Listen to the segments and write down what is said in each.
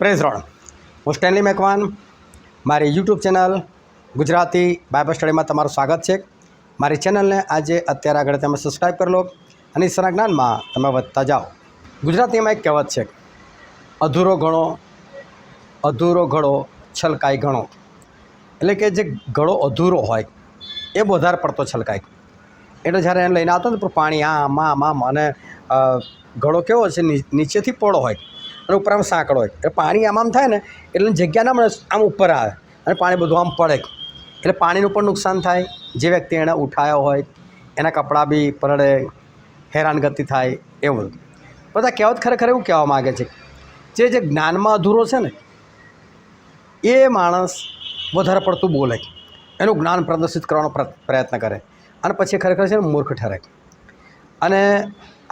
Praise road. હું Stanley Macwan, મારી YouTube channel Gujarati Bible સ્ટડીમાં તમારું સ્વાગત છે. મારી ચેનલને આજે અત્યારે આગળ તમે સબસ્ક્રાઈબ કરી લો અને ઈશ્વરના જ્ઞાનમાં તમે વધતા જાઓ. ગુજરાતીમાં એક કહેવત છે, અધૂરો ઘડો છલકાય ઘણો. એટલે કે જે ઘડો અધૂરો હોય એ વધારે પડતો છલકાય. એટલે જ્યારે એને લઈને આવતો ને તો પાણી આમ અને ઘડો કેવો છે, નીચેથી પોળો હોય અને ઉપર આમ સાંકડો હોય. એટલે પાણી આમ થાય ને એટલે જગ્યા ના મળે, આમ ઉપર આવે અને પાણી બધું આમ પડે. એટલે પાણીનું પણ નુકસાન થાય. જે વ્યક્તિ એણે ઉઠાવ્યો હોય એના કપડાં બી પલળે, હેરાનગતિ થાય, એવું બધું. બધા કહેવત ખરેખર એવું કહેવા માગે છે, જે જ્ઞાનમાં અધૂરો છે ને એ માણસ વધારે પડતું બોલે, એનું જ્ઞાન પ્રદર્શિત કરવાનો પ્રયત્ન કરે અને પછી ખરેખર છે ને મૂર્ખ ઠરે. અને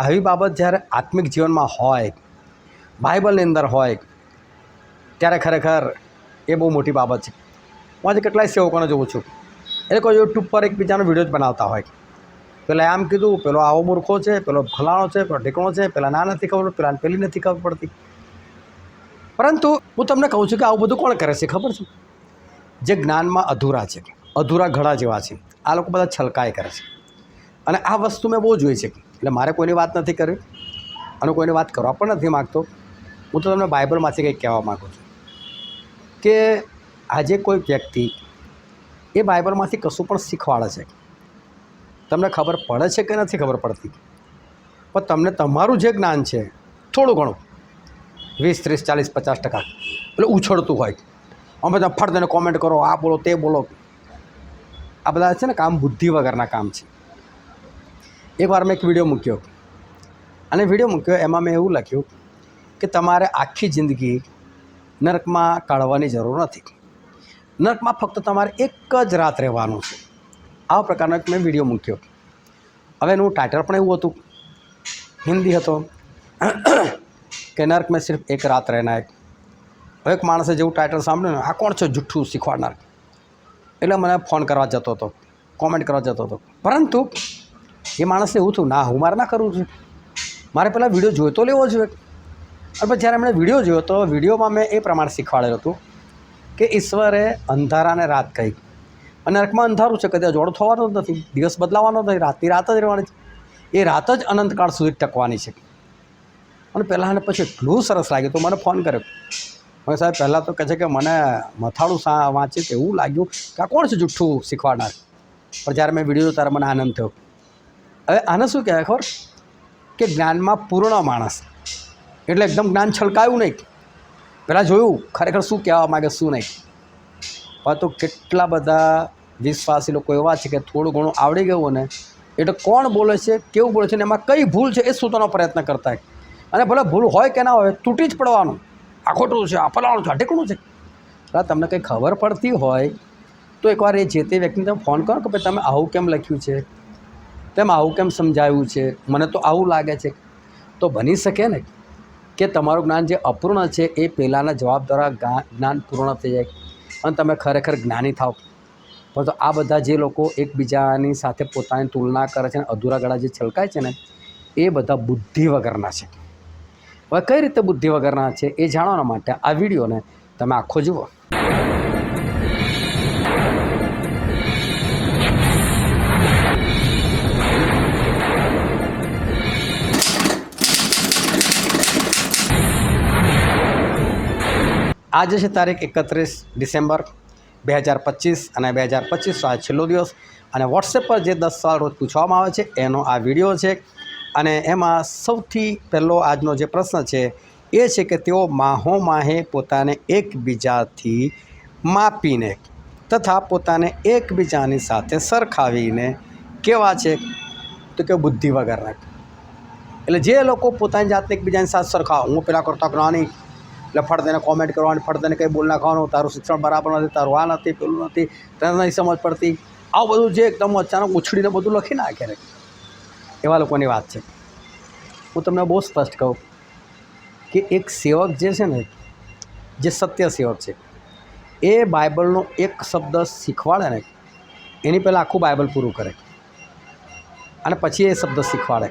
આવી બાબત જ્યારે આત્મિક જીવનમાં હોય, બાઇબલની અંદર હોય, ત્યારે ખરેખર એ બહુ મોટી બાબત છે. હું આજે કેટલાય સેવકોને જોઉં છું, એ કોઈ યુટ્યુબ પર એકબીજાનો વિડીયો જ બનાવતા હોય. પેલા આમ કીધું, પેલો આવો મૂર્ખો છે, પેલો ફલાણો છે, પેલો ઢીકણો છે, પેલા ના નથી ખબર, પેલા પેલી નથી ખબર પડતી. પરંતુ હું તમને કહું છું કે આવું બધું કોણ કરે છે ખબર છે? જે જ્ઞાનમાં અધૂરા છે, અધૂરા ઘડા જેવા છે, આ લોકો બધા છલકાય કરે છે. અને આ વસ્તુ મેં બહુ જોઈ છે. એટલે મારે કોઈની વાત નથી કરવી અને કોઈની વાત કરવા પણ નથી માગતો. હું તો તમને બાઇબલમાંથી કંઈક કહેવા માગું છું કે આજે કોઈ વ્યક્તિ એ બાઇબલમાંથી કશું પણ શીખવાડે છે, તમને ખબર પડે છે કે નથી ખબર પડતી, પણ તમને તમારું જે જ્ઞાન છે થોડું ઘણું 20, 30, 40, 50% એટલે ઉછળતું હોય. અમે બધા ફટ દઈને કોમેન્ટ કરો, આ બોલો તે બોલો. આ બધા છે ને કામ બુદ્ધિ વગરના કામ છે. એકવાર મેં એક વિડીયો મૂક્યો અને એમાં મેં એવું લખ્યું કે તમારે આખી જિંદગી નરકમાં કાઢવાની જરૂર નથી. નરકમાં ફક્ત તમારે એક જ રાત રહેવાનું છે. આવા પ્રકારનો એક મેં વિડીયો મૂક્યો. હવે એનું ટાઇટલ પણ એવું હતું, હિન્દી હતો કે નર્ક મેં સિર્ફ એક રાત રહેના એક. હવે એક માણસે જેવું ટાઇટલ સાંભળ્યું ને, આ કોણ છે જુઠ્ઠું શીખવાડનાર, એટલે મને ફોન કરવા જતો હતો, કોમેન્ટ કરવા જતો હતો. પરંતુ એ માણસને એવું થયું, ના, હું મારે ના કરવું છે, મારે પહેલાં વિડીયો જોઈતો લેવો જોઈએ. અને પછી જ્યારે એમણે વિડીયો જોયો તો વિડીયોમાં મેં એ પ્રમાણે શીખવાડેલું હતું કે ઈશ્વરે અંધારાને રાત કહી અને નરકમાં અંધારું છે, કદાચ જોડો થવાનો જ નથી, દિવસ બદલાવાનો નથી, રાતની રાત જ રહેવાની છે. એ રાત જ અનંતકાળ સુધી ટકવાની છે. અને પહેલાં અને પછી એટલું સરસ લાગ્યું તો મને ફોન કર્યો. હવે સાહેબ પહેલાં તો કહે છે કે મને મથાળું વાંચે તો એવું લાગ્યું કે આ કોણ છે જુઠ્ઠું શીખવાડનાર. પણ જ્યારે મેં વિડીયો ત્યારે મને આનંદ થયો. હવે આને શું કહેવાય ખબર? કે જ્ઞાનમાં પૂર્ણ માણસ, એટલે એકદમ જ્ઞાન છલકાયું નહીં. પહેલાં જોયું ખરેખર શું કહેવા માગે શું નહીં. પરંતુ કેટલા બધા વિશ્વાસી લોકો એવા છે કે થોડું ઘણું આવડી ગયું ને એટલે કોણ બોલે છે, કેવું બોલે છે ને એમાં કઈ ભૂલ છે એ શોધવાનો પ્રયત્ન કરતા હોય. અને ભલે ભૂલ હોય કે ના હોય, તૂટી જ પડવાનું. આ ખોટું છે, આ ફલાણું છે, આ ઢીકણું છે. એટલે તમને કંઈ ખબર પડતી હોય તો એકવાર એ જે તે વ્યક્તિને તમે ફોન કરો કે ભાઈ તમે આવું કેમ લખ્યું છે, તેમ આવું કેમ સમજાવ્યું છે, મને તો આવું લાગે છે. તો બની શકે ને કે તમારું જ્ઞાન જે અપૂર્ણ છે એ પહેલાંના જવાબ દ્વારા જ્ઞાન પૂર્ણ થઈ જાય અને તમે ખરેખર જ્ઞાની થાવ. પરંતુ આ બધા જે લોકો એકબીજાની સાથે પોતાની તુલના કરે છે અને અધૂરા ગળા જે છલકાય છે ને એ બધા બુદ્ધિ વગરના છે. હવે કઈ રીતે બુદ્ધિ વગરના છે એ જાણવા માટે આ વિડીયોને તમે આખો જુઓ. આજે છે તારીખ 31 ડિસેમ્બર 2025 અને 2025 આ છેલ્લો દિવસ. અને વોટ્સએપ પર જે 10 સવાલ રોજ પૂછવામાં આવે છે એનો આ વિડીયો છે. અને એમાં સૌથી પહેલો આજનો જે પ્રશ્ન છે એ છે કે તેઓ માહે પોતાને એકબીજાથી માપીને તથા પોતાને એકબીજાની સાથે સરખાવીને કેવા છે? તો કે બુદ્ધિ વગરના. એટલે જે લોકો પોતાની જાતને એકબીજાની સાથે સરખાવે, હું પેલા કરતા જ્ઞાની, એટલે ફટ દઈને કોમેન્ટ કરવાની, ફટ દઈને કંઈ બોલ નાખવાનું, તારું શિક્ષણ બરાબર નથી, તારું આ નથી, પેલું નથી, તને નહીં સમજ પડતી, આવું બધું જે એકદમ અચાનક ઉછળીને બધું લખી નાખે ને એવા લોકોની વાત છે. હું તમને બહુ સ્પષ્ટ કહું કે એક સેવક જે છે ને, જે સત્ય સેવક છે, એ બાઇબલનો એક શબ્દ શીખવાડે ને એની પહેલાં આખું બાઇબલ પૂરું કરે અને પછી એ શબ્દ શીખવાડે.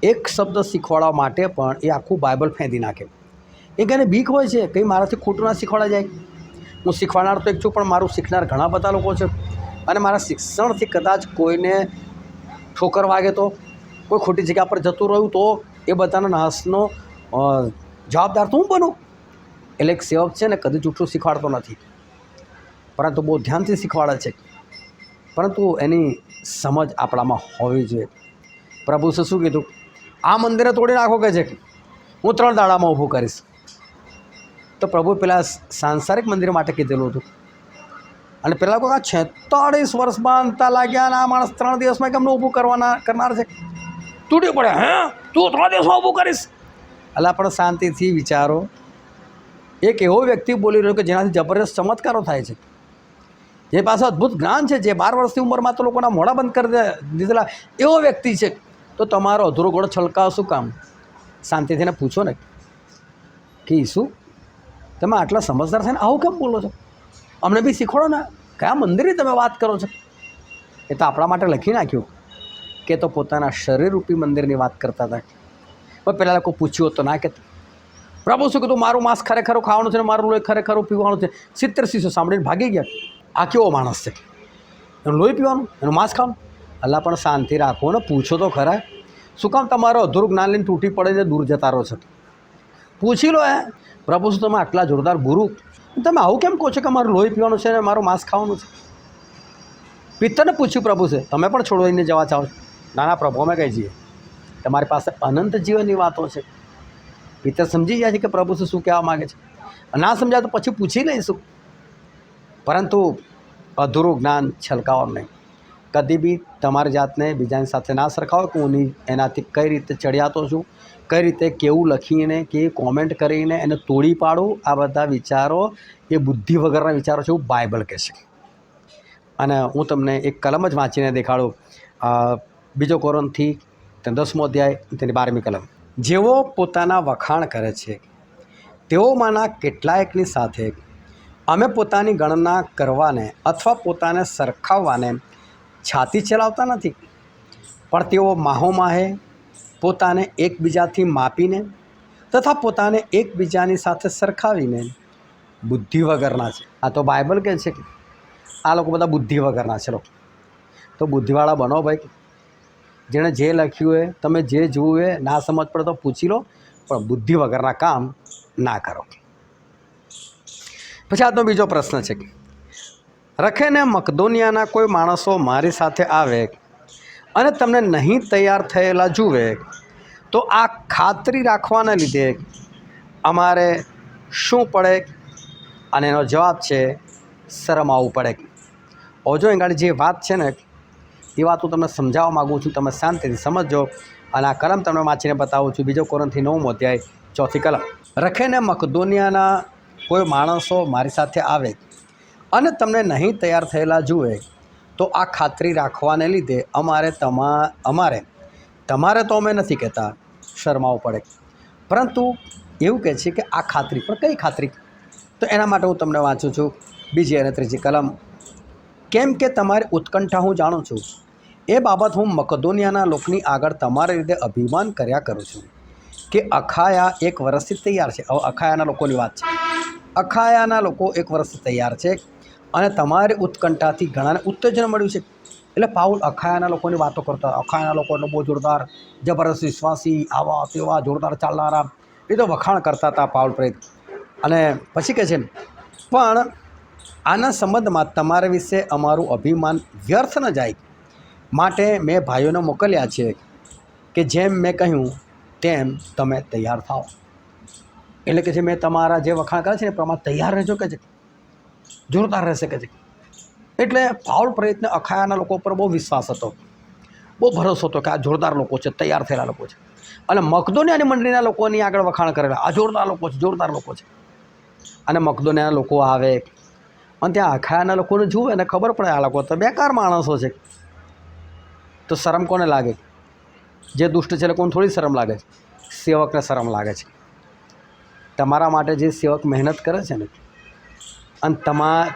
એક શબ્દ શીખવાડવા માટે પણ એ આખું બાઇબલ ફેંદી નાખે. એક એને બીક હોય છે કંઈ મારાથી ખોટું ના શીખવાડા જાય. હું શીખવાડનાર તો એક છું, પણ મારું શીખનાર ઘણા બધા લોકો છે, અને મારા શિક્ષણથી કદાચ કોઈને ઠોકર વાગે તો, કોઈ ખોટી જગ્યા પર જતું રહ્યું તો એ બધાના નાશનો જવાબદાર તો હું બનું. એટલે એક સેવક છે ને કદી જૂઠું શીખવાડતો નથી, પરંતુ બહુ ધ્યાનથી શીખવાડે છે, પરંતુ એની સમજ આપણામાં હોવી જોઈએ. પ્રભુએ શું કીધું? આ મંદિરે તોડી નાખો કે છે, હું 3 દાડામાં ઊભું કરીશ. તો પ્રભુએ પેલા સાંસારિક મંદિર માટે કીધેલું હતું, અને પેલા કોઈ 46 વર્ષ બાંધતા લાગ્યા, અને આ માણસ 3 દિવસમાં કેમનું ઊભું કરનાર છે? તૂટી પડે. તું 3 દિવસમાં ઊભું કરીશ? એટલે પણ શાંતિથી વિચારો. એક એવો વ્યક્તિ બોલી રહ્યો કે જેનાથી જબરદસ્ત ચમત્કારો થાય છે, જે પાસે અદ્ભુત જ્ઞાન છે, જે 12 વર્ષની ઉંમરમાં તો લોકોના મોઢા બંધ કરી દીધેલા એવો વ્યક્તિ છે. તો તમારો અધૂરો ઘોડો છલકાવ શું કામ? શાંતિથીને પૂછો ને કે શું તમે આટલા સમજદાર થઈને આવું કેમ બોલો છો? અમને બી શીખવાડો ને, કયા મંદિરની તમે વાત કરો છો? એ તો આપણા માટે લખી નાખ્યું કે તો પોતાના શરીરરૂપી મંદિરની વાત કરતા હતા. પણ પેલા લોકો પૂછ્યું તો ના કહેતા. પ્રભુ શું કીધું? મારું માંસ ખરેખર ખાવાનું છે ને મારું લોહી ખરેખર પીવાનું છે. 70 શિષ્યો સાંભળીને ભાગી ગયા. આ કેવો માણસ છે? એનું લોહી પીવાનું, એનું માંસ ખાવાનું? અલ્લાહ પણ શાંતિ રાખો ને, પૂછો તો ખરા. શું કામ તમારો અધૂરું જ્ઞાન લઈને તૂટી પડે દૂર જતા રહો છો? પૂછી લો. પ્રભુ શું તમે આટલા જોરદાર ગુરુ, તમે આવું કેમ કહો છો કે મારું લોહી પીવાનું છે ને મારું માંસ ખાવાનું છે? પિત્તરને પૂછ્યું પ્રભુ છે, તમે પણ છોડીને જવા ચાહો છો? ના ના પ્રભુ, અમે કહી જઈએ, તમારી પાસે અનંત જીવનની વાતો છે. પિત્તર સમજી ગયા છે કે પ્રભુ શું કહેવા માગે છે. ના સમજાય તો પછી પૂછી લઈશું, પરંતુ અધૂરું જ્ઞાન છલકાવો નહીં. કદી બી તમારી જાતને બીજાની સાથે ના સરખાવો કે હું એનાથી કઈ રીતે ચડિયાતો છું, કઈ રીતે કેવું લખીને કે કોમેન્ટ કરીને એને તોડી પાડું. આ બધા વિચારો એ બુદ્ધિ વગરના વિચારો છે, એવું બાઇબલ કહે છે. અને હું તમને એક કલમ જ વાંચીને દેખાડું. 2 કોરિન્થી 10મો અધ્યાય તેની 12મી કલમ. જેઓ પોતાના વખાણ કરે છે તેઓમાંના કેટલાયકની સાથે અમે પોતાની ગણના કરવાને અથવા પોતાને સરખાવવાને છાતી ચલાવતા નથી, પણ તેઓ માહોમાહે પોતાને એકબીજાથી માપીને તથા પોતાને એકબીજાની સાથે સરખાવીને બુદ્ધિ વગરના છે. આ તો બાઇબલ કહે છે કે આ લોકો બધા બુદ્ધિ વગરના છે. તો બુદ્ધિવાળા બનો ભાઈ. જેણે જે લખ્યું એ, તમે જે જોવું એ ના સમજ પડે તો પૂછી લો, પણ બુદ્ધિ વગરના કામ ના કરો. પછી આજનો બીજો પ્રશ્ન છે, રખેને મકદોનિયાના કોઈ માણસો મારી સાથે આવે અને તમને નહીં તૈયાર થયેલા જુએ તો આ ખાતરી રાખવાના લીધે અમારે શું પડે? અને એનો જવાબ છે શરમાવવું પડે. ઓજો એંગાડી જે વાત છે ને એ વાત હું તમને સમજાવવા માગું છું, તમે શાંતિથી સમજો. અને આ કલમ તમને વાંચીને બતાવું છું. 2 કોરિન્થી 9મો અધ્યાય 4મી કલમ. રખેને મકદોનિયાના કોઈ માણસો મારી સાથે આવે અને તમને નહીં તૈયાર થયેલા જુએ તો આ ખાતરી રાખવાને લીધે અમારે તમારે તો અમે નથી કહેતા શરમાવવું પડે, પરંતુ એવું કહે છે કે આ ખાતરી. પણ કઈ ખાતરી? તો એના માટે હું તમને વાંચું છું 2જી અને 3જી કલમ. કેમ કે તમારી ઉત્કંઠા હું જાણું છું, એ બાબત હું મકદોનિયાના લોકોની આગળ તમારી રીતે અભિમાન કર્યા કરું છું કે અખાયા 1 વર્ષથી તૈયાર છે. હવે અખાયાના લોકોની વાત છે. અખાયાના લોકો 1 વર્ષથી તૈયાર છે અને તમારી ઉત્કંઠાથી ઘણાને ઉત્તેજન મળ્યું છે. એટલે પાઉલ અખાયાના લોકોની વાતો કરતા. અખાયાના લોકોને બહુ જોરદાર જબરદસ્ત વિશ્વાસી, આવા તેવા જોરદાર ચાલનારા, એ તો વખાણ કરતા હતા પાઉલ પ્રેરિત. અને પછી કહે છે, પણ આના સંબંધમાં તમારા વિશે અમારું અભિમાન વ્યર્થ ન જાય માટે મેં ભાઈઓને મોકલ્યા છે કે જેમ મેં કહ્યું તેમ તમે તૈયાર થાઓ. એટલે કે છે મેં તમારા જે વખાણ કરે છે ને એ પ્રમાણે તૈયાર રહેજો કે છે, જોરદાર રહેશે કે છે. એટલે પાઉલ પ્રેરિતને અખાયાના લોકો પર બહુ વિશ્વાસ હતો, બહુ ભરોસો હતો કે આ જોરદાર લોકો છે, તૈયાર થયેલા લોકો છે. અને મકદોનિયાની મંડળીના લોકોની આગળ વખાણ કરેલા, આ જોરદાર લોકો છે, જોરદાર લોકો છે. અને મકદોનિયાના લોકો આવે અને ત્યાં અખાયાના લોકોને જુએ અને ખબર પડે આ લોકો તો બેકાર માણસો છે. તો શરમ કોને લાગે? જે દુષ્ટ છે એ લોકોને થોડી શરમ લાગે છે? સેવકને શરમ લાગે છે. તમારા માટે જે સેવક મહેનત કરે છે ને, અને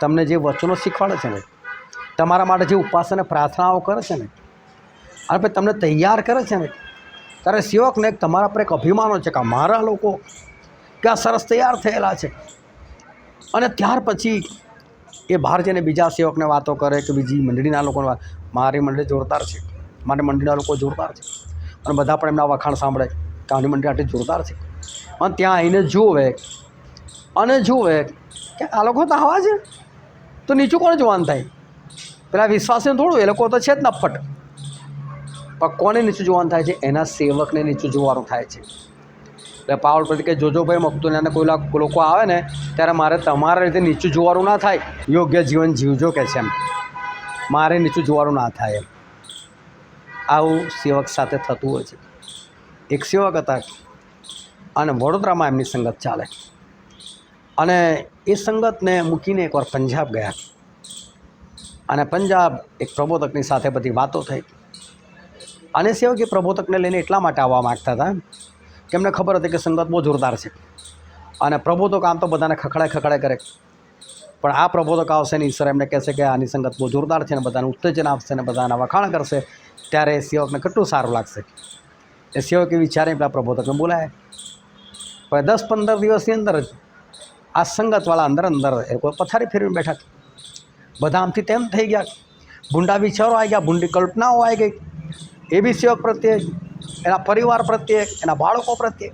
તમને જે વચનો શીખવાડે છે ને, તમારા માટે જે ઉપવાસ અને પ્રાર્થનાઓ કરે છે ને, અને પછી તમને તૈયાર કરે છે ને, ત્યારે સેવકને તમારા પર એક અભિમાન છે કે મારા લોકો કે આ સરસ તૈયાર થયેલા છે, અને ત્યાર પછી એ બહાર જઈને બીજા સેવકને વાતો કરે કે બીજી મંડળીના લોકોને, મારી મંડળી જોરદાર છે, મારી મંડળીના લોકો જોરદાર છે, અને બધા પણ એમના વખાણ સાંભળે કે આની મંડળી આટલી જોરદાર છે, અને ત્યાં આવીને જુએ કે આ લોકો તો આવા છે, તો નીચું કોણ જોવાનું થાય? પેલા વિશ્વાસને થોડું, એ લોકો તો છે જ નફટ. પણ કોને નીચું જોવાનું થાય છે? એના સેવકને નીચું જોવાનું થાય છે. એટલે પાવલ પ્રતિ કે જોજો ભાઈ મકતુનિયાને કોઈ લોકો આવે ને ત્યારે મારે તમારા રીતે નીચું જોવાનું ના થાય, યોગ્ય જીવન જીવજો કે છે એમ, મારે નીચું જોવાનું ના થાય એમ. આવું સેવક સાથે થતું હોય છે. એક સેવક હતા અને વડોદરામાં એમની સંગત ચાલે, અને એ સંગતને મૂકીને એકવાર પંજાબ ગયા, અને પંજાબ એક પ્રબોધકની સાથે બધી વાતો થઈ, અને સેવક એ પ્રબોધકને લઈને એટલા માટે આવવા માગતા હતા કે એમને ખબર હતી કે સંગત બહુ જોરદાર છે, અને પ્રબોધક આમ તો બધાને ખખડાય કરે, પણ આ પ્રબોધક આવશે ને ઈશ્વર એમને કહેશે કે આની સંગત બહુ જોરદાર છે, ને બધાને ઉત્તેજન આપશે ને બધાના વખાણ કરશે, ત્યારે એ સેવકને કેટલું સારું લાગશે. એ સેવકે વિચારે પેલા પ્રબોધકને બોલાય. પણ 10-15 દિવસની અંદર જ આ સંગતવાળા અંદર એ લોકો પથારી ફેરવીને બેઠા, બધા આમથી તેમ થઈ ગયા, ભૂંડા વિચારો આવી ગયા, ભૂંડી કલ્પનાઓ આવી ગઈ, એ બી સેવક પ્રત્યે, એના પરિવાર પ્રત્યે, એના બાળકો પ્રત્યે,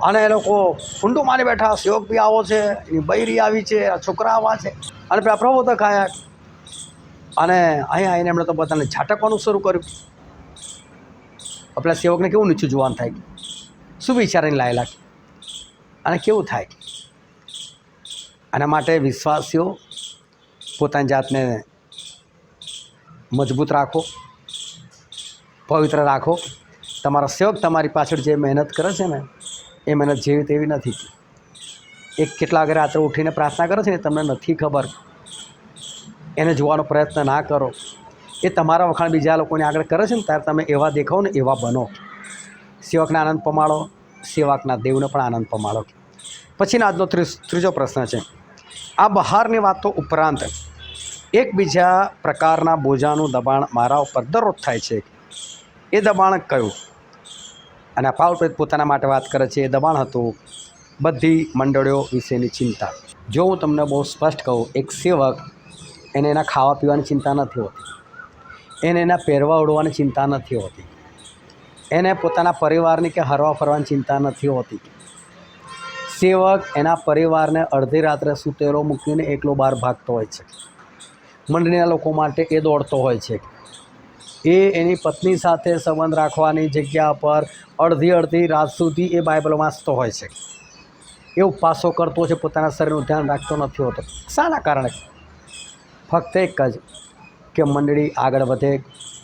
અને એ લોકો ઊંડું માની બેઠા, સેવક બી આવો છે, એની બૈરી આવી છે, આ છોકરા આવા છે, અને પેલા પ્રબોધક આવ્યા, અને અહીંયા આવીને એમણે તો બધાને ઝાટકવાનું શરૂ કર્યું. પેલા સેવકને કેવું નીચું જોવાનું થાય, શું વિચારીને લાયેલા, અને કેવું થાય. આના માટે વિશ્વાસીઓ પોતાની જાતને મજબૂત રાખો, પવિત્ર રાખો. તમારા સેવક તમારી પાછળ જે મહેનત કરે છે ને એ મહેનત જેવી તેવી નથી. એક કેટલા વાગે રાત્રે ઉઠીને પ્રાર્થના કરે છે ને તમને નથી ખબર, એને જોવાનો પ્રયત્ન ના કરો. એ તમારા વખાણ બીજા લોકોને આગળ કરે છે ને ત્યારે તમે એવા દેખાવ ને એવા બનો. સેવકને આનંદ પમાડો, સેવકના દેવને પણ આનંદ પમાડો. પછીનો આજનો ત્રીજો પ્રશ્ન છે, આ બહારની વાતો ઉપરાંત એકબીજા પ્રકારના બોજાનું દબાણ મારા ઉપર દરરોજ થાય છે, એ દબાણ કયું? અને આ પાઉલ પ્રેત પોતાના માટે વાત કરે છે. એ દબાણ હતું બધી મંડળીઓ વિશેની ચિંતા. જો હું તમને બહુ સ્પષ્ટ કહું, એક સેવક એને એના ખાવા પીવાની ચિંતા નથી હોતી, એને એના પહેરવા ઓઢવાની ચિંતા નથી હોતી, એને પોતાના પરિવારની કે હરવા ફરવાની ચિંતા નથી હોતી. સેવક એના પરિવારને અડધી રાત્રે સૂતેલો મૂકીને એકલો બહાર ભાગતો હોય છે, મંડળીના લોકો માટે એ દોડતો હોય છે. એ એની પત્ની સાથે સંબંધ રાખવાની જગ્યા પર અડધી રાત સુધી એ બાઇબલ વાંચતો હોય છે, એ ઉપવાસો કરતો છે, પોતાના શરીરનું ધ્યાન રાખતો નથી હોતો. શાના કારણે? ફક્ત એક જ, કે મંડળી આગળ વધે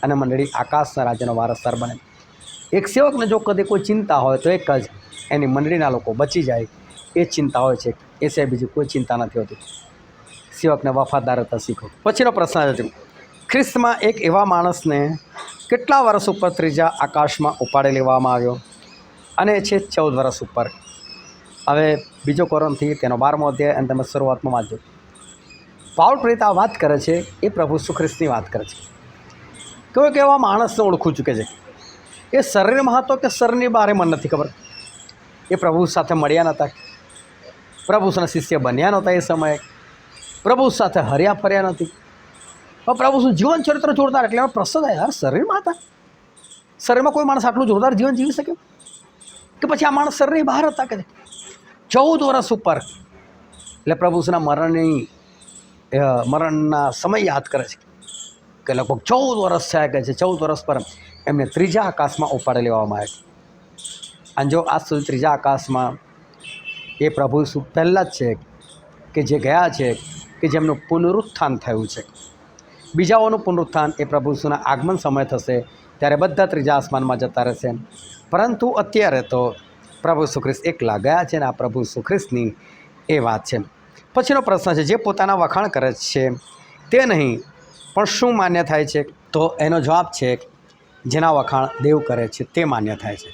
અને મંડળી આકાશના રાજ્યનો વારસદાર બને. એક સેવકને જો કદી કોઈ ચિંતા હોય તો એક જ, એની મંડળીના લોકો બચી જાય, એ ચિંતા હોય છે. એ સિવાય બીજી કોઈ ચિંતા નથી હોતી. સેવકને વફાદાર હતા શીખો. પછીનો પ્રશ્ન છે, ખ્રિસ્તમાં એક એવા માણસને કેટલા વર્ષ ઉપર ત્રીજા આકાશમાં ઉપાડી લેવામાં આવ્યો? અને એ છે 14 વર્ષ ઉપર. હવે બીજો કોરિન્થી તેનો 12મો અધ્યાય અને તમે શરૂઆતમાં વાંચજો. પાઉલ પ્રેરિત આ વાત કરે છે, એ પ્રભુ ઈસુ ખ્રિસ્તની વાત કરે છે. કોઈ એવા માણસને ઓળખું ચૂકે છે, એ શરીરમાં હતો કે શરીરની બહાર મને નથી ખબર. એ પ્રભુ સાથે મળ્યા નહોતા, પ્રભુના શિષ્ય બન્યા નહોતા, એ સમયે પ્રભુ સાથે હર્યા ફર્યા નથી. પણ પ્રભુનું જીવન ચરિત્ર જોરદાર, એટલે એનો પ્રસંગ યાર શરીરમાં હતા. શરીરમાં કોઈ માણસ આટલું જોરદાર જીવન જીવી શકે કે પછી આ માણસ શરીરની બહાર હતા? કે 14 વર્ષ ઉપર. એટલે પ્રભુના મરણના સમય યાદ કરે છે કે લગભગ 14 વર્ષ થયા કે છે. 14 વર્ષ પર એમને ત્રીજા આકાશમાં ઉપાડી લેવામાં આવ્યા. અને જો આજ સુધી ત્રીજા આકાશમાં એ પ્રભુ ઈસુ પહેલાં જ છે કે જે ગયા છે, કે જેમનું પુનરુત્થાન થયું છે. બીજાઓનું પુનરુત્થાન એ પ્રભુ ઈસુના આગમન સમય થશે, ત્યારે બધા ત્રીજા આસમાનમાં જતા રહેશે. પરંતુ અત્યારે તો પ્રભુ ઈસુ ખ્રિસ્ત એકલા ગયા છે, ને આ પ્રભુ ઈસુ ખ્રિસ્તની એ વાત છે. પછીનો પ્રશ્ન છે, જે પોતાના વખાણ કરે છે તે નહીં પણ શું માન્ય થાય છે? તો એનો જવાબ છે, જેના વખાણ દેવ કરે છે તે માન્ય થાય છે.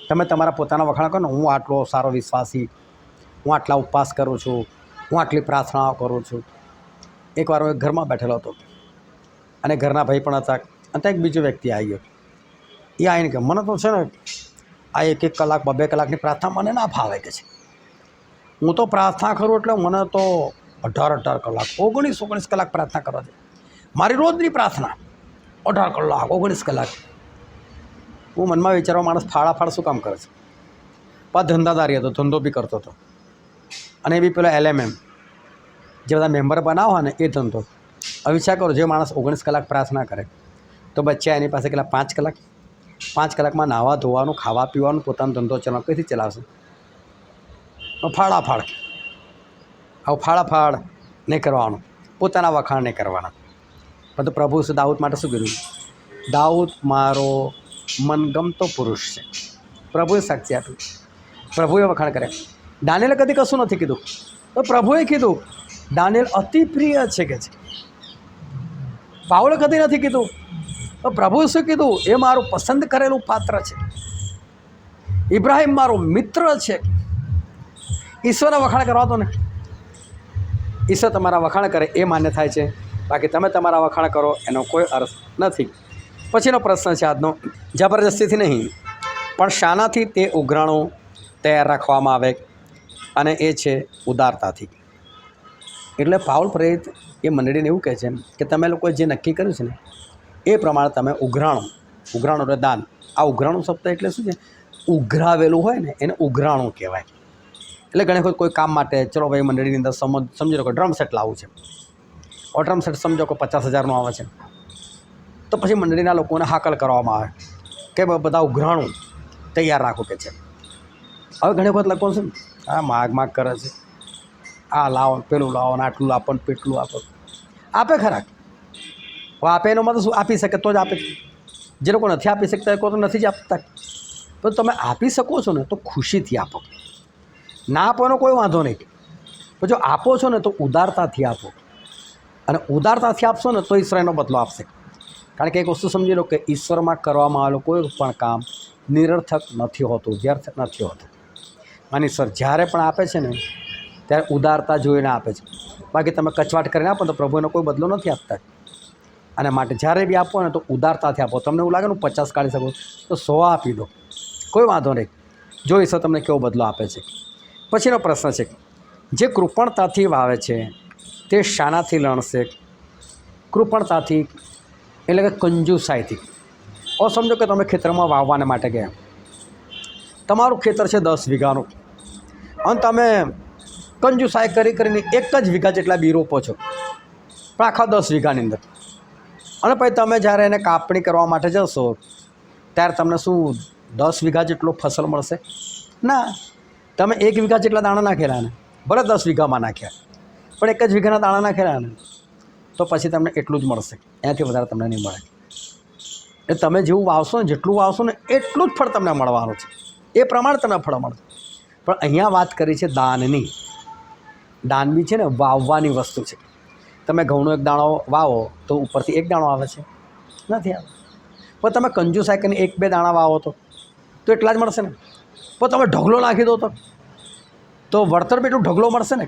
તમે તમારા પોતાના વખાણ કરો ને, હું આટલો સારો વિશ્વાસી, હું આટલા ઉપવાસ કરું છું, હું આટલી પ્રાર્થનાઓ કરું છું. એકવાર હું એક ઘરમાં બેઠેલો હતો, અને ઘરના ભાઈ પણ હતા, અને ત્યાં એક બીજો વ્યક્તિ આવી ગયો. એ આવીને કે મને તો છે ને આ 1-1 કલાક 2-2 કલાકની પ્રાર્થના મને ના ફાવે કે છે. હું તો પ્રાર્થના કરું એટલે મને તો 18 કલાક 19 કલાક પ્રાર્થના કરવા છે. મારી રોજની પ્રાર્થના 18 કલાક 19 કલાક. હું મનમાં વિચારવા માણસ ફાળ શું કામ કરે છે? પણ ધંધાદારી હતો, ધંધો બી કરતો હતો, અને એ બી પેલો LMM જે બધા મેમ્બર બનાવો ને એ ધંધો. હવે વિચાર કરો, જે માણસ 19 કલાક પ્રાર્થના કરે તો બચ્ચા એની પાસે કેટલા 5 કલાક? 5 કલાકમાં નાહવા ધોવાનું, ખાવા પીવાનું, પોતાનો ધંધો ચલાવવાનો કઈથી ચલાવશે? ફાળાફાળ. આવું ફાળાફાળ નહીં કરવાનું, પોતાના વખાણ નહીં કરવાના. પણ તો પ્રભુ દાઉદ માટે શું કીધું? દાઉદ મારો મનગમતો પુરુષ છે. પ્રભુએ સાક્ષી આપ્યું, પ્રભુએ વખાણ કર્યા. દાનિયેલે કદી કશું નથી કીધું, તો પ્રભુએ કીધું દાનિયેલ અતિ પ્રિય છે કે છે. પાઉલે કદી નથી કીધું, તો પ્રભુએ શું કીધું? એ મારું પસંદ કરેલું પાત્ર છે. ઇબ્રાહિમ મારો મિત્ર છે. ઈશ્વરના વખાણ કરવા દો ને. ઈશ્વર તમારા વખાણ કરે એ માન્ય થાય છે, બાકી તમે તમારા વખાણ કરો એનો કોઈ અર્થ નથી. પછીનો પ્રશ્ન છે આજનો, જબરજસ્તીથી નહીં પણ શાનાથી તે ઉઘરાણું તૈયાર રાખવામાં આવે, અને એ છે ઉદારતાથી. એટલે પાઉલ પ્રેરિત એ મંડળીને એવું કહે છે કે તમે લોકોએ જે નક્કી કર્યું છે ને એ પ્રમાણે તમે ઉઘરાણું એટલે દાન. આ ઉઘરાણું શબ્દ એટલે શું છે? ઉઘરાવેલું હોય ને એને ઉઘરાણું કહેવાય. એટલે ઘણી વખત કોઈ કામ માટે ચલો ભાઈ મંડળીની અંદર સમજી લો કે ડ્રમ સેટ લાવવું છે, ડ્રમ સેટ સમજો કે 50,000નું આવે છે, તો પછી મંડળીના લોકોને હાકલ કરવામાં આવે કે બધા ઉઘરાણું તૈયાર રાખો કે છે. હવે ઘણી વખત લોકો છે આ માગ કરે છે, આ લાવો પેલું લાવો ને આટલું આપો ને પેટલું આપો. આપે ખરા, આપે એનો મતલબ શું? આપી શકે તો જ આપે. જે લોકો નથી આપી શકતા એ લોકો તો નથી જ આપતા. પણ તમે આપી શકો છો ને તો ખુશીથી આપો. ના આપવાનો કોઈ વાંધો નહીં, પણ જો આપો છો ને તો ઉદારતાથી આપો. અને ઉદારતાથી આપશો ને તો ઈશ્વર એનો બદલો આપશે. કારણ કે એક વસ્તુ સમજી લો કે ઈશ્વરમાં કરવામાં આવેલું કોઈ પણ કામ નિરર્થક નથી હોતું, વ્યર્થ નથી હોતું. અને ઈશ્વર જ્યારે પણ આપે છે ને ત્યારે ઉદારતા જોઈને આપે છે. બાકી તમે કચવાટ કરીને આપો તો પ્રભુ એનો કોઈ બદલો નથી આપતા. અને માટે જ્યારે બી આપો ને તો ઉદારતાથી આપો. તમને એવું લાગે ને 50 કાઢી શકો તો 100 આપી દો, કોઈ વાંધો નહીં. જો ઈશ્વર તમને કેવો બદલો આપે છે. પછીનો પ્રશ્ન છે, જે કૃપણતાથી વાવે છે તે શાનાથી લણશે? કૃપણતાથી એટલે કે કંજુસાઈથી. હવે સમજો કે તમે ખેતરમાં વાવવાને માટે ગયા, તમારું ખેતર છે 10 વીઘાનું, અને તમે કંજુસાઈ કરીને 1 જ વીઘા જેટલા બી રોપો છો, પણ આખા 10 વીઘાની અંદર. અને પછી તમે જ્યારે એને કાપણી કરવા માટે જશો ત્યારે તમને શું 10 વીઘા જેટલો ફસલ મળશે? ના. તમે 1 વીઘા જેટલા દાણા નાખેલા ને, ભલે 10 વીઘામાં નાખ્યા, પણ 1 જ વીઘાના દાણા નાખેલા ને તો પછી તમને એટલું જ મળશે, એનાથી વધારે તમને નહીં મળે. એટલે તમે જેવું વાવશો ને, જેટલું વાવશો ને એટલું જ ફળ તમને મળવાનું છે. એ પ્રમાણે તમને ફળ મળશે. પણ અહીંયા વાત કરી છે દાનની. દાન બી છે ને વાવવાની વસ્તુ છે. તમે ઘઉંનો 1 દાણો વાવો તો ઉપરથી 1 દાણો આવે છે? નથી આવે. પણ તમે કંજુસાઈ કરીને 1-2 દાણા વાવો તો એટલા જ મળશે ને. પણ તમે ઢગલો નાખી દો તો વળતર બી એટલું ઢગલો મળશે ને.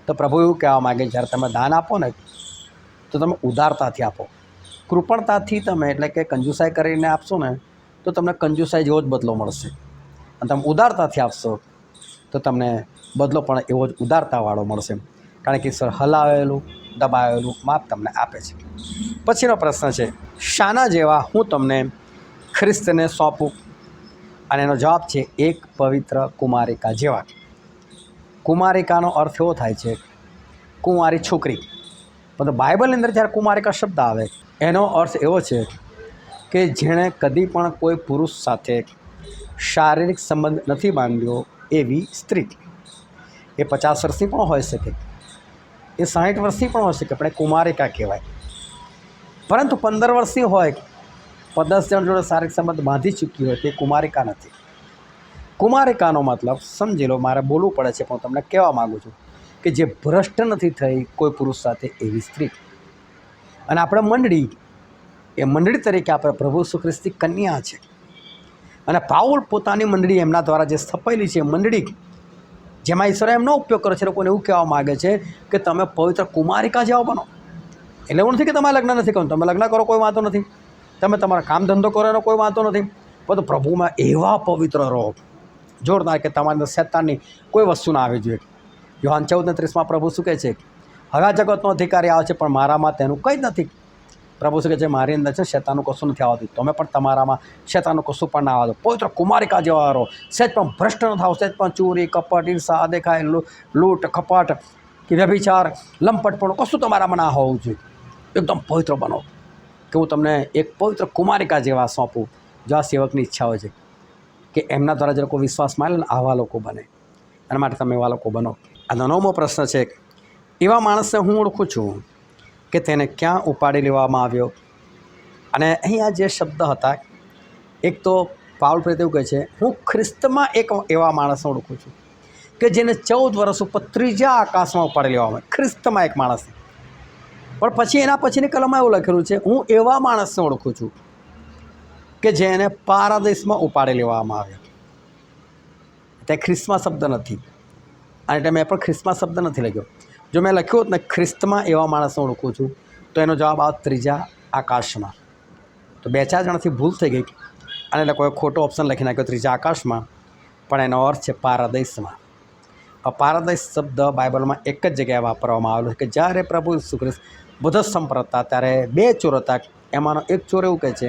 તો પ્રભુ એવું કહેવા માગે, જ્યારે તમે દાન આપો ને તો તમે ઉદારતાથી આપો. કૃપણતાથી તમે એટલે કે કંજુસાઈ કરીને આપશો ને તો તમને કંજુસાઈ જેવો જ બદલો મળશે. અને તમે ઉદારતાથી આપશો તો તમને બદલો પણ એવો જ ઉદારતાવાળો મળશે. કારણ કે ઈશ્વર હલાવેલું દબાવેલું માપ તમને આપે છે. પછીનો પ્રશ્ન છે, શાના જેવા હું તમને ખ્રિસ્તને સોંપું? અને એનો જવાબ છે, એક પવિત્ર કુમારિકા જેવા. કુમારિકાનો અર્થ એવો થાય છે કુંવારી છોકરી. પણ બાઇબલની અંદર જ્યારે કુમારિકા શબ્દ આવે એનો અર્થ એવો છે કે જેણે કદી પણ કોઈ પુરુષ સાથે શારીરિક સંબંધ નથી બાંધ્યો એવી સ્ત્રી. એ 50 વર્ષની પણ હોઈ શકે, એ 60 વર્ષની પણ હોઈ શકે, પણ એ કુમારિકા કહેવાય. પરંતુ 15 વર્ષની હોય, 10 જણ જોડે શારીરિક સંબંધ બાંધી ચૂકી હોય તે કુમારિકા નથી. કુમારિકાનો મતલબ સમજી લો, મારે બોલવું પડે છે પણ તમને કહેવા માગું છું કે જે ભ્રષ્ટ નથી થઈ કોઈ પુરુષ સાથે એવી સ્ત્રી. અને આપણે મંડળી, એ મંડળી તરીકે આપણે પ્રભુ ઈસુ ખ્રિસ્તની કન્યા છે. અને પાઉલ પોતાની મંડળી એમના દ્વારા જે સ્થપાયેલી છે મંડળી, જેમાં ઈશ્વરે એમનો ઉપયોગ કરે છે, લોકોને એવું કહેવા માગે છે કે તમે પવિત્ર કુમારિકા જેવા બનો. એટલે એવું નથી કે તમારે લગ્ન નથી કરવું, તમે લગ્ન કરો કોઈ વાંધો નથી, તમે તમારા કામ ધંધો કરો એનો કોઈ વાંધો નથી, પરંતુ પ્રભુમાં એવા પવિત્ર રહો, જોરદાર, કે તમારી અંદર શૈતાનની કોઈ વસ્તુ ના આવવી જોઈએ. યોહાન 14:30 પ્રભુ શું કહે છે? હવે આ જગતનો અધિકારી આવે છે, પણ મારામાં તેનું કંઈ જ નથી. પ્રભુ શું કહે છે? મારી અંદર છે શૈતાનનું કશું નથી આવતું. તમે પણ તમારામાં શૈતાનનું કશું પણ ના આવતું. પવિત્ર કુમારિકા જેવા રહો, સહેજ પણ ભ્રષ્ટ ન થાવ, સહેજ પણ ચોરી, કપટ, ઈર્ષા, દેખાય, લૂંટ, કપટ કે વ્યભિચાર, લંપટપણું કશું તમારામાં ના હોવું જોઈએ. એકદમ પવિત્ર બનો, કે હું તમને એક પવિત્ર કુમારિકા જેવા સોંપું. જો આ સેવકની ઈચ્છા હોય છે કે એમના દ્વારા જે લોકો વિશ્વાસ માને ને આવા લોકો બને, એના માટે તમે એવા લોકો બનો. આ 9મો પ્રશ્ન છે, એવા માણસને હું ઓળખું છું કે તેને ક્યાં ઉપાડી લેવામાં આવ્યો. અને અહીંયા જે શબ્દ હતા, એક તો પાઉલ પ્રેરિત એવું કહે છે, હું ખ્રિસ્તમાં એક એવા માણસને ઓળખું છું કે જેને 14 વર્ષ ઉપર ત્રીજા આકાશમાં ઉપાડી લેવામાં આવે. ખ્રિસ્તમાં એક માણસ. પણ પછી એના પછીની કલમમાં એવું લખેલું છે, હું એવા માણસને ઓળખું છું કે જેને પારાદેશમાં ઉપાડી લેવામાં આવ્યો. ત્યાં ખ્રિસ્તમાં શબ્દ નથી, અને એટલે મેં પણ ખ્રિસ્તમાં શબ્દ નથી લખ્યો. જો મેં લખ્યું હોત ને ખ્રિસ્તમાં એવા માણસને ઓળખું છું, તો એનો જવાબ આવે ત્રીજા આકાશમાં. તો 2-4 જણાથી ભૂલ થઈ ગઈ, અને એટલે કોઈ ખોટો ઓપ્શન લખી નાખ્યો ત્રીજા આકાશમાં, પણ એનો અર્થ છે પારાદેશમાં. પારાદેશ શબ્દ બાઇબલમાં એક જ જગ્યાએ વાપરવામાં આવેલો છે, કે જ્યારે પ્રભુ ઈસુ ખ્રિસ્ત બુદ્ધસ્તંભ પર હતા, ત્યારે 2 ચોર હતા. એમાંનો એક ચોર એવું કહે છે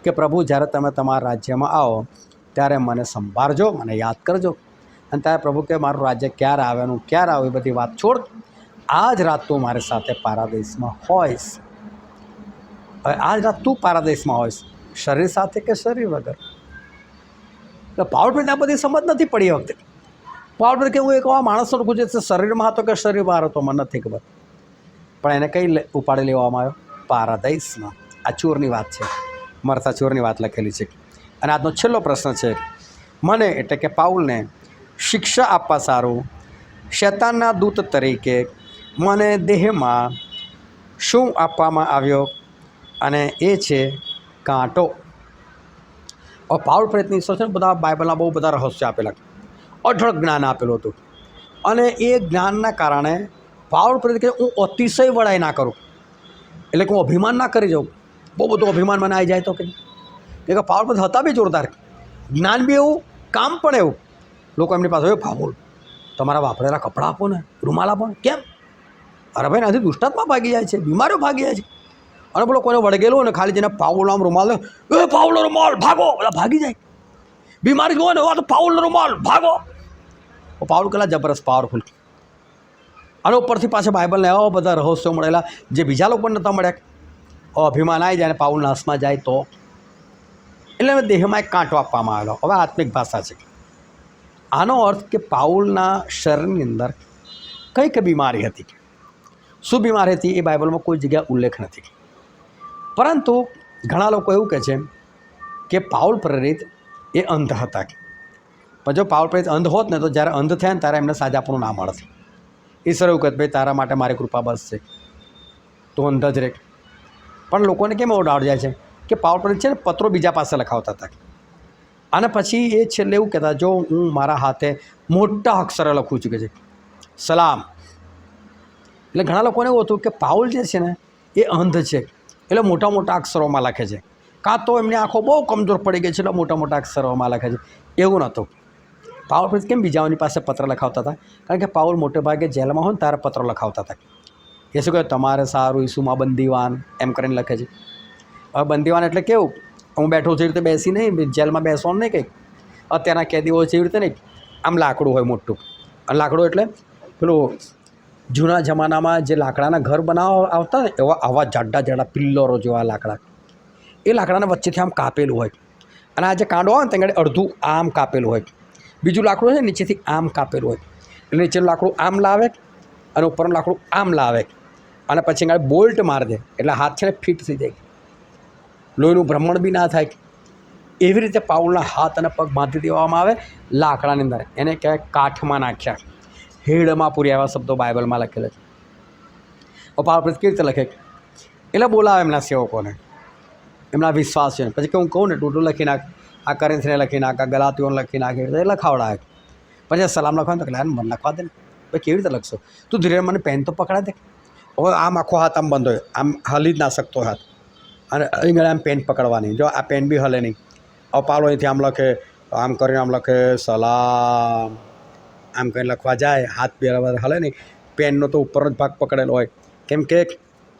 કે પ્રભુ, જ્યારે તમે તમારા રાજ્યમાં આવો ત્યારે મને સંભાળજો, મને યાદ કરજો. અને ત્યારે પ્રભુ કે મારું રાજ્ય ક્યારે આવવાનું, ક્યારે આવે, એ બધી વાત છોડ, આજ રાત તું મારી સાથે પારાદેશમાં હોઈશ. હવે આજ રાત તું પારાદેશમાં હોઈશ, શરીર સાથે કે શરીર વગર. એટલે પાવર પ્રેરિત આ બધી સમજ નથી પડી એ વખતે. પાવર પ્રેરિત કે હું એક એવા માણસનો ઓળખું છું, શરીરમાં હતો કે શરીર બહાર હતો મને નથી ખબર, પણ એને કઈ ઉપાડી લેવામાં આવ્યો? પારાદેશમાં. આ ચોરની વાત છે, મરતા ચોરની વાત લખેલી છે. અને આજનો છેલ્લો પ્રશ્ન છે, મને એટલે કે પાઉલને શિક્ષા આપવા સારું શૈતાનના દૂત તરીકે મને દેહમાં શું આપવામાં આવ્યો? અને એ છે કાંટો. હવે પાઉલ પ્રેરિતની છે ને, બધા બાઇબલના બહુ બધા રહસ્યો આપેલા, અઢળ જ્ઞાન આપેલું હતું. અને એ જ્ઞાનના કારણે પાઉલ પ્રેરિત કે હું અતિશય વડાઈ ના કરું, એટલે કે હું અભિમાન ના કરી જાઉં. બહુ બધું અભિમાન મને આવી જાય તો કે પાઉલ પ્રેરિત હતા બી જોરદાર, જ્ઞાન બી એવું, કામ પણ એવું. લોકો એમની પાસે હોય, પાઉલ તમારા વાપરેલા કપડાં આપો ને, રૂમાલ આપો ને. કેમ? અરે ભાઈ, નાથી દુષ્ટાત્મા ભાગી જાય છે, બીમારીઓ ભાગી જાય છે. અને બોલો કોઈને વળગેલું હોય ને, ખાલી જેને પાઉલ આમ રૂમાલ, એ પાઉલનો રૂમાલ ભાગો, બધા ભાગી જાય. બીમારી હોય ને, તો પાઉલનો રૂમાલ ભાગો. પાઉલ કેટલા જબરદસ્ત પાવરફુલ. અને ઉપરથી પાછા બાઇબલને એવા બધા રહસ્યો મળેલા જે બીજા લોકોને નહોતા મળ્યા. અભિમાન આવી જાય અને પાઉલ નાશમાં જાય તો. એટલે હવે દેહમાં એક કાંટો આપવામાં આવેલો. હવે આત્મિક ભાષા છે. આનો અર્થ કે પાઉલના શરીરની અંદર કઈ બીમારી હતી, શું બીમારી હતી, એ બાઇબલમાં કોઈ જગ્યાએ ઉલ્લેખ નથી. પરંતુ ઘણા લોકો એવું કહે છે કે પાઉલ પ્રેરિત એ અંધ હતા. પણ જો પાઉલ પ્રેરિત અંધ હોત ને, તો જ્યારે અંધ થયા ને ત્યારે એમને સાજાપણું ના મળત. ઈશ્વર એવું કહે, ભાઈ તારા માટે મારી કૃપા બસ છે, તું અંધ જ રહે. પણ લોકોને કેમ એવો ડાઉટ જાય છે કે પાઉલ પ્રેરિત છે ને પત્રો બીજા પાસે લખાવતા હતા, અને પછી એ છેલ્લે એવું કહેતા, જો હું મારા હાથે મોટા અક્ષરે લખું છું કે છે સલામ. એટલે ઘણા લોકોને એવું હતું કે પાઉલ જે છે ને એ અંધ છે, એટલે મોટા મોટા અક્ષરોમાં લખે છે, કાં તો એમની આંખો બહુ કમજોર પડી ગઈ છે એટલે મોટા મોટા અક્ષરોમાં લખે છે. એવું નહોતું. પાઉલ પ્રેરિત કેમ બીજાઓની પાસે પત્ર લખાવતા હતા? કારણ કે પાઉલ મોટે ભાગે જેલમાં હોય ને ત્યારે પત્રો લખાવતા હતા. એ શું કહે, તમારે સારું ઈસુમાં બંદીવાન, એમ કરીને લખે છે. હવે બંદીવાન એટલે કેવું, હું બેઠો છું એ રીતે બેસી નહીં, જેલમાં બેસવાનું નહીં કંઈક. અત્યારના કેદીઓ છે એવી રીતે નહીં, આમ લાકડું હોય મોટું. અને લાકડું એટલે પેલું જૂના જમાનામાં જે લાકડાના ઘર બનાવવા આવતા ને, એવા આવા જાડા જાડા પિલ્લરો જેવા લાકડા, એ લાકડાના વચ્ચેથી આમ કાપેલું હોય. અને આ જે કાંડો આવે ને ત્યાં અડધું આમ કાપેલું હોય, બીજું લાકડું છે નીચેથી આમ કાપેલું હોય. એટલે નીચેનું લાકડું આમ લાવે અને ઉપરનું લાકડું આમ લાવે, અને પછી આગળ બોલ્ટ મારી દે, એટલે હાથ છે ને ફિટ થઈ જાય, લોહીનું ભ્રમણ બી ના થાય. એવી રીતે પાઉલના હાથ અને પગ બાંધી દેવામાં આવે લાકડાની અંદર. એને કહેવાય કાઠમાં નાખ્યા, હેડમાં પૂર્યા, એવા શબ્દો બાઇબલમાં લખેલા છે. પાઉલ પ્રેરિત કેવી રીતે લખે? એટલે બોલાવે એમના સેવકોને, એમના વિશ્વાસ છે. પછી કે હું કહું ને ટૂટું લખી નાખ, આ કરિન્થીને લખી નાખ, આ ગલાતીઓને લખી નાખ, એ લખાવડાવે. પછી સલામ લખવાનું તો કે મને લખવા દે ને. ભાઈ કેવી રીતે લખશો? તું ધીરે મને પેન તો પકડા દે. હવે આમ આખો હાથ આમ બંધ હોય, આમ હલી જ ના શકતો હાથ, અને અહીં આમ પેન પકડવાની, જો આ પેન બી હલે નહીં. પાવલો અહીંથી આમ લખે, આમ કરીને આમ લખે સલામ, આમ કરીને લખવા જાય, હાથ બે હલે નહીં. પેનનો તો ઉપરનો જ ભાગ પકડેલો હોય, કેમ કે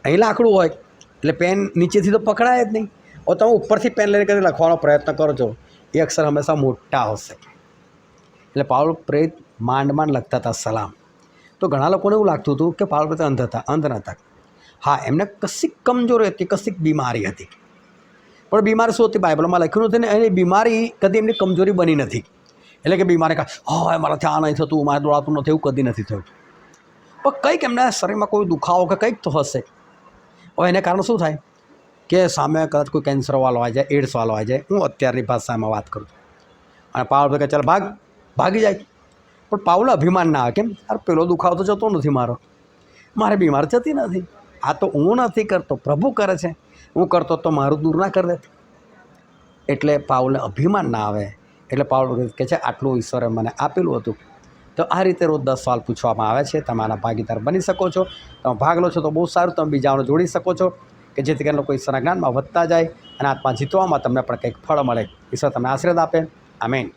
અહીં લાકડું હોય એટલે પેન નીચેથી તો પકડાય જ નહીં. હવે તમે ઉપરથી પેન લઈને કરી લખવાનો પ્રયત્ન કરજો, એ અક્ષર હંમેશા મોટા હશે. એટલે પાવલો પ્રેરિત માંડ લખતા હતા સલામ. તો ઘણા લોકોને એવું લાગતું હતું કે પાવલો પ્રેરિત અંધ નહોતા. હા, એમને કશીક કમજોરી હતી, કશીક બીમારી હતી. પણ બીમારી શું હતી બાઇબલમાં લખ્યું નથી ને, એની બીમારી કદી એમની કમજોરી બની નથી. એટલે કે બીમારી હા મારાથી આ નહીં થતું, મારે દોડાતું નથી, એવું કદી નથી થયું. પણ કંઈક એમના શરીરમાં કોઈ દુખાવો કે કંઈક તો હશે. હવે એને કારણે શું થાય કે સામે કદાચ કોઈ કેન્સરવાળો આવી જાય, એડ્સવાળો આવી જાય, હું અત્યારની ભાષામાં વાત કરું છું, અને પાવલો કે ચાલ ભાગી જાય. પણ પાવલો અભિમાન ના આવે, કેમ યાર પેલો દુખાવો તો જતો નથી મારે બીમાર જતી નથી, આ તો હું નથી કરતો, પ્રભુ કરે છે, હું કરતો તો મારું દૂર ના કરી દે. એટલે પાવલને અભિમાન ના આવે. એટલે પાવલો કહે છે આટલું ઈશ્વરે મને આપેલું હતું. તો આ રીતે રોજ 10 સવાલ પૂછવામાં આવે છે. તમે આના ભાગીદાર બની શકો છો. તમે ભાગ લો છો તો બહુ સારું, તમે બીજાઓને જોડી શકો છો કે જેથી કરીને લોકો ઈશ્વરના જ્ઞાનમાં વધતા જાય અને આત્મા જીતવામાં તમને પણ કંઈક ફળ મળે. ઈશ્વર તમને આશીર્વાદ આપે. આમેન.